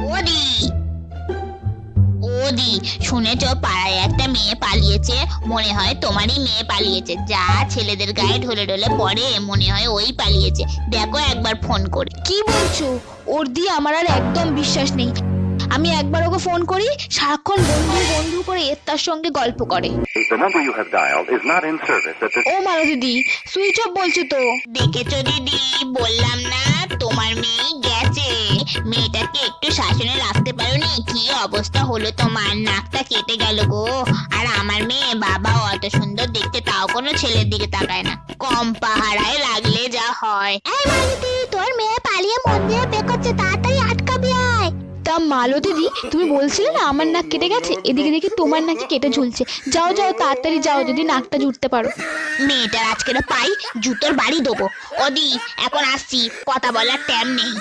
ওদি ওদি, শুনেছো পাড়ায় একটা মেয়ে পালিয়েছে? মনে হয় তোমারই মেয়ে পালিয়েছে। যা ছেলেদের গায়ে ঢলে ঢলে পড়ে, মনে হয় ওই পালিয়েছে। দেখো একবার ফোন করে। কি বলছো? ওর দিয়ে আমার আর একদম বিশ্বাস নেই। আমি একবার ওকে ফোন করি, সারাক্ষণ বন্ধু বন্ধু করে এর তার সঙ্গে গল্প করে। The number you have dialed is not in service at this ও মালা দিদি, সুইচ অফ বলছে তো। দেখেছো দিদি, বললাম না তোমার মেয়ে গেছে। মেয়েটাকে একটু শাসনে রাখতে পারোনি? কি অবস্থা হলো তোমার, নাকটা কেটে গেল গো। আর আমার মেয়ে, বাবা অত সুন্দর দেখতে, তাও কোনো ছেলের দিকে তাকায় না। কম পাহারায় লাগলে যা হয়। এই মালতী, তোর মেয়ে পালিয়ে মন্দিরে বের করছে, তাড়াতাড়ি আটকাবি আয়। তা মালো দিদি, তুমি বলছিলে না আমার নাক কেটে গেছে, এদিকে দেখি তোমার নাকি কেটে ঝুলছে। যাও যাও তাড়াতাড়ি যাও, যদি নাকটা জুড়তে পারো। মেয়েটার আজকের পাই জুতোর বাড়ি দেবো। ওদি, এখন আসছি, কথা বলার টাইম নেই।